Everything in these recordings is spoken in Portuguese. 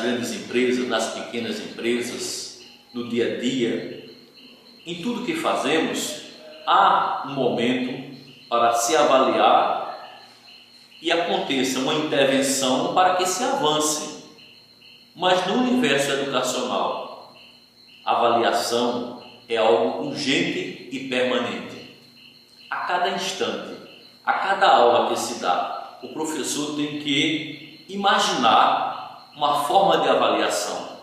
grandes empresas, nas pequenas empresas, no dia a dia, em tudo que fazemos, há um momento para se avaliar e aconteça uma intervenção para que se avance. Mas no universo educacional, a avaliação é algo urgente e permanente. A cada instante, a cada aula que se dá, o professor tem que imaginar uma forma de avaliação.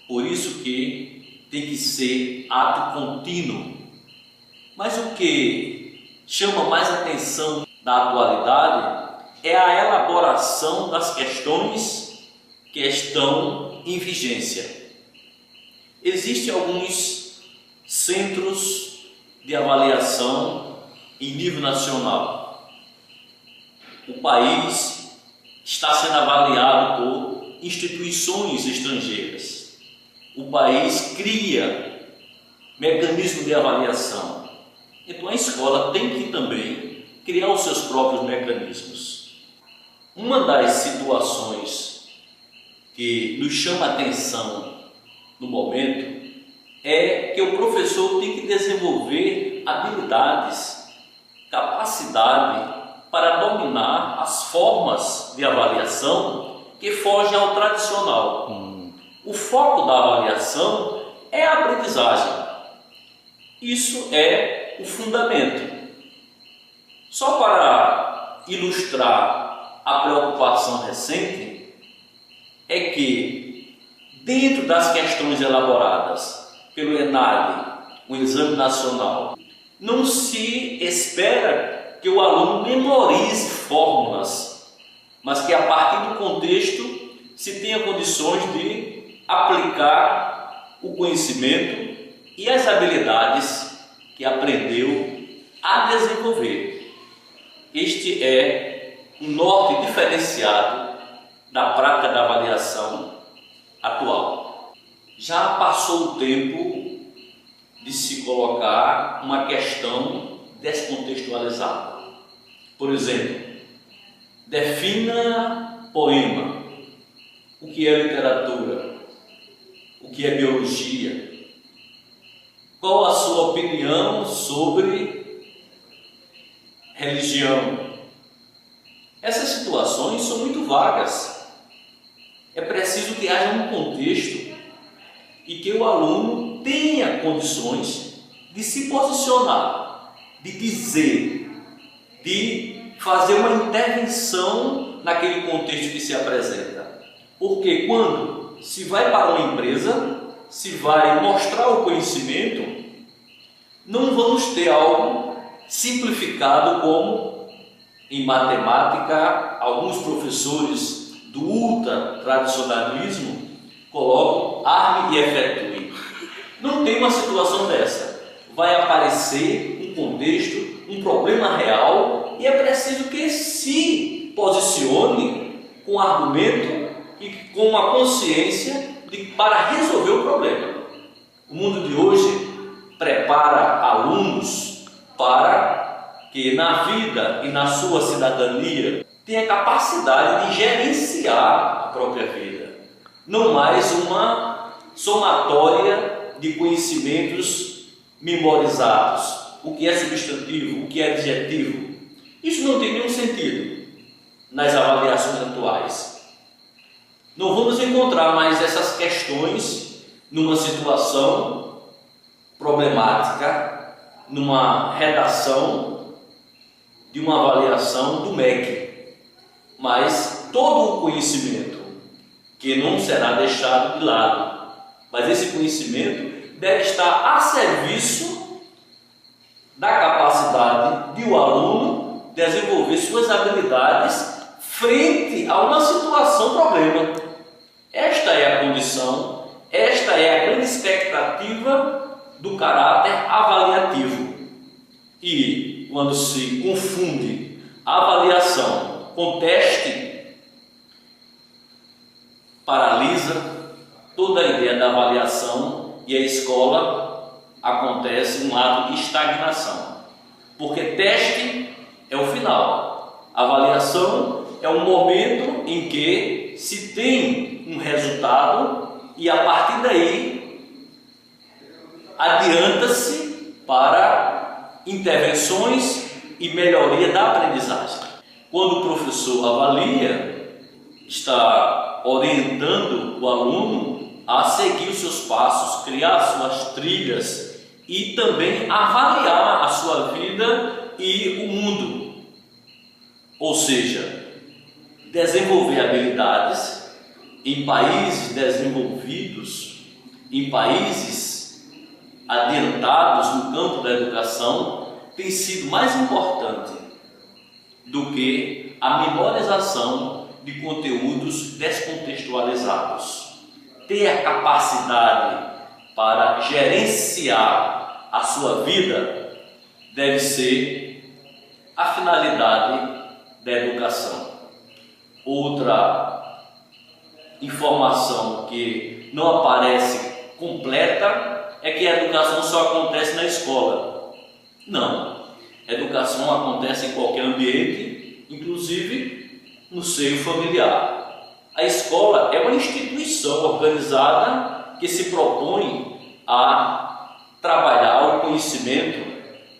Por isso que tem que ser ato contínuo. Mas o que chama mais atenção da atualidade é a elaboração das questões que estão em vigência. Existem alguns centros de avaliação em nível nacional. O país está sendo avaliado por instituições estrangeiras. O país cria mecanismos de avaliação. Então a escola tem que também criar os seus próprios mecanismos. Uma das situações que nos chama a atenção no momento é que o professor tem que desenvolver habilidades, capacidade para dominar as formas de avaliação que fogem ao tradicional. O foco da avaliação é a aprendizagem. Isso é o fundamento. Só para ilustrar a preocupação recente, é que dentro das questões elaboradas pelo ENAD, o Exame Nacional, não se espera que o aluno memorize fórmulas, mas que a partir do contexto se tenha condições de aplicar o conhecimento e as habilidades que aprendeu a desenvolver. Este é um norte diferenciado da prática da avaliação atual. Já passou o tempo de se colocar uma questão descontextualizada. Por exemplo, defina poema. O que é literatura? O que é biologia? Qual a sua opinião sobre religião? Essas situações são muito vagas. É preciso que haja um contexto e que o aluno tenha condições de se posicionar, de dizer, de fazer uma intervenção naquele contexto que se apresenta. Porque quando se vai para uma empresa, se vai mostrar o conhecimento, não vamos ter algo simplificado como em matemática, alguns professores do ultra tradicionalismo colocam arme e efetue. Não tem uma situação dessa. Vai aparecer um contexto, um problema real, e é preciso que se posicione com argumento e com uma consciência para resolver o problema. O mundo de hoje prepara alunos para que na vida e na sua cidadania tenha capacidade de gerenciar a própria vida. Não mais uma somatória de conhecimentos memorizados. O que é substantivo, o que é adjetivo. Isso não tem nenhum sentido nas avaliações atuais. Não vamos encontrar mais essas questões numa situação problemática, numa redação de uma avaliação do MEC, mas todo o conhecimento que não será deixado de lado, mas esse conhecimento deve estar a serviço da capacidade de o aluno desenvolver suas habilidades frente a uma situação problema. Esta é a condição, esta é a grande expectativa do caráter avaliativo. E quando se confunde avaliação com teste, paralisa toda a ideia da avaliação e a escola acontece um ato de estagnação. Porque teste é o final, avaliação é um momento em que se tem um resultado e a partir daí adianta-se para intervenções e melhoria da aprendizagem. Quando o professor avalia, está orientando o aluno a seguir os seus passos, criar suas trilhas e também avaliar a sua vida e o mundo. Ou seja, desenvolver habilidades em países desenvolvidos, em países adiantados no campo da educação, tem sido mais importante do que a memorização de conteúdos descontextualizados. Ter a capacidade para gerenciar a sua vida deve ser a finalidade da educação. Outra informação que não aparece completa é que a educação só acontece na escola. Não, a educação acontece em qualquer ambiente, inclusive no seio familiar. A escola é uma instituição organizada que se propõe a trabalhar o conhecimento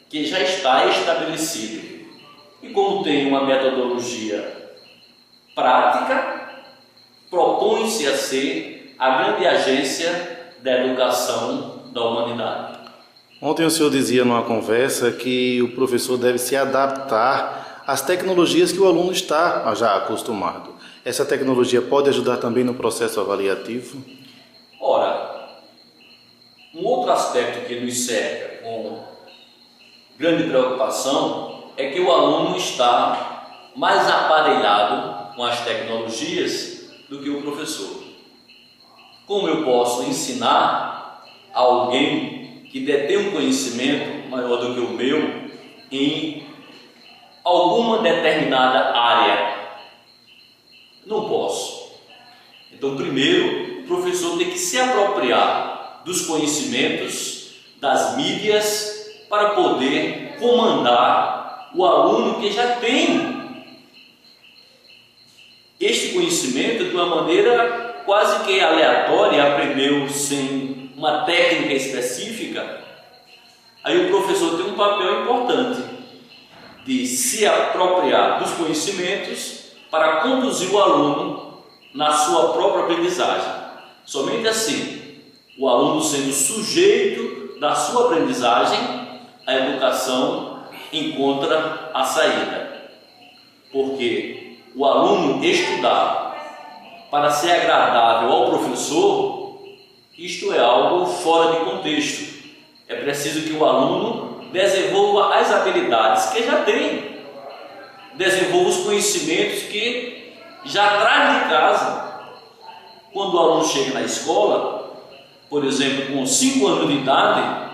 que já está estabelecido. E como tem uma metodologia prática, propõe-se a ser a grande agência da educação da humanidade. Ontem o senhor dizia numa conversa que o professor deve se adaptar às tecnologias que o aluno está já acostumado. Essa tecnologia pode ajudar também no processo avaliativo? Ora, um outro aspecto que nos cerca com grande preocupação é que o aluno está mais aparelhado com as tecnologias do que o professor. Como eu posso ensinar a alguém que detém um conhecimento maior do que o meu em alguma determinada área? Não posso. Então, primeiro, o professor tem que se apropriar dos conhecimentos, das mídias, para poder comandar o aluno que já tem este conhecimento de uma maneira quase que aleatória, aprendeu sem uma técnica específica. Aí o professor tem um papel importante de se apropriar dos conhecimentos para conduzir o aluno na sua própria aprendizagem. Somente assim, o aluno sendo sujeito da sua aprendizagem, a educação encontra a saída. Porque o aluno estudar para ser agradável ao professor, isto é algo fora de contexto. É preciso que o aluno desenvolva as habilidades que já tem, desenvolva os conhecimentos que já traz de casa. Quando o aluno chega na escola, por exemplo, com 5 anos de idade,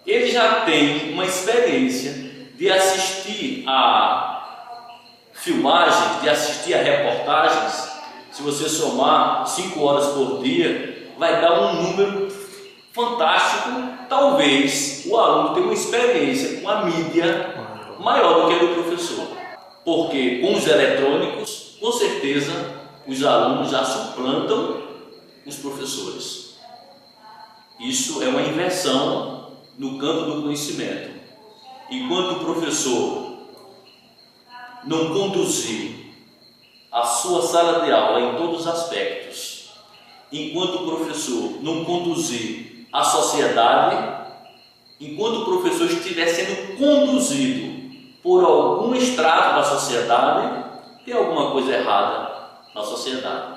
ele já tem uma experiência de assistir a filmagens, de assistir a reportagens. Se você somar 5 horas por dia, vai dar um número fantástico. Talvez o aluno tenha uma experiência com a mídia maior do que a do professor, porque com os eletrônicos, com certeza, os alunos já suplantam os professores. Isso é uma inversão no campo do conhecimento. Enquanto o professor não conduzir a sua sala de aula em todos os aspectos, enquanto o professor não conduzir a sociedade, enquanto o professor estiver sendo conduzido por algum estrato da sociedade, tem alguma coisa errada na sociedade.